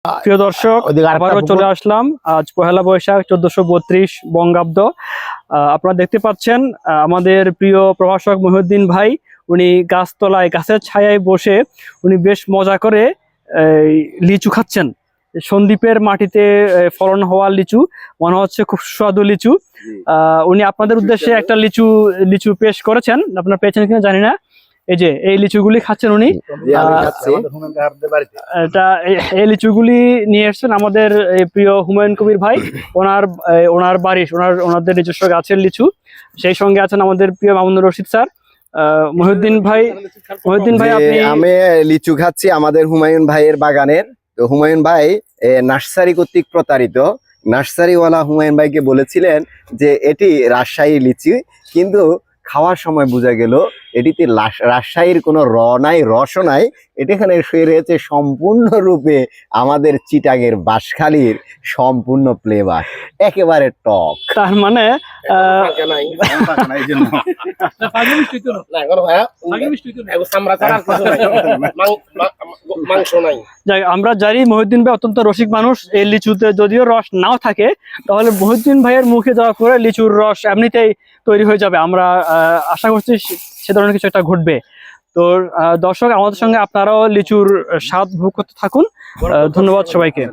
প্রিয় দর্শক, আবারও চলে আসলাম আজ পহেলা বৈশাখ 1432 বঙ্গাব্দ। আপনারা দেখতে পাচ্ছেন আমাদের প্রিয় প্রভাষক মহিউদ্দিন ভাই, উনি গাছতলায় গাছের ছায়ায় বসে উনি বেশ মজা করে লিচু খাচ্ছেন। সন্দ্বীপের মাটিতে ফলন হওয়া লিচু, মনে হচ্ছে খুব সুস্বাদু লিচু। উনি আপনাদের উদ্দেশ্যে একটা লিচু পেশ করেছেন, আপনারা পেয়েছেন কিনা জানি না। এই যে এই লিচুগুলি খাচ্ছেন উনি। এই লিচুগুলি নিয়ে এসছেন আমাদের প্রিয় হুমায়ুন কবির ভাই, ওনার বাড়ি, ওনাদের নিজস্ব গাছের লিচু। সেই সঙ্গে আছেন আমাদের প্রিয় মামুনুর রশিদ স্যার। মহিউদ্দিন ভাই আপনি? আমি লিচু খাচ্ছি আমাদের হুমায়ুন ভাইয়ের বাগানের। তো হুমায়ুন ভাই নার্সারি কর্তৃক প্রতারিত। নার্সারিওয়ালা হুমায়ুন ভাইকে বলেছিলেন যে এটি রাজশাহী লিচি, কিন্তু খাওয়ার সময় বোঝা গেল এটিতে রাজশাহীর কোনো রসও নাই। এটি এখানে শুয়ে রয়েছে সম্পূর্ণরূপে আমাদের চিটাগের বাঁশখালীর সম্পূর্ণ ফ্লেভার, একেবারে টক। তার মানে আমরা জানি মহিউদ্দিন ভাই অত্যন্ত রসিক মানুষ। এই লিচুতে যদিও রস নাও থাকে, তাহলে মহিউদ্দিন ভাইয়ের মুখে যাওয়ার পরে লিচুর রস এমনিতেই তৈরি হয়ে যাবে। আমরা আশা করছি সে ধরনের কিছু একটা ঘটবে। তো দর্শক, আমাদের সঙ্গে আপনারাও লিচুর স্বাদ ভোগ করতে থাকুন। ধন্যবাদ সবাইকে।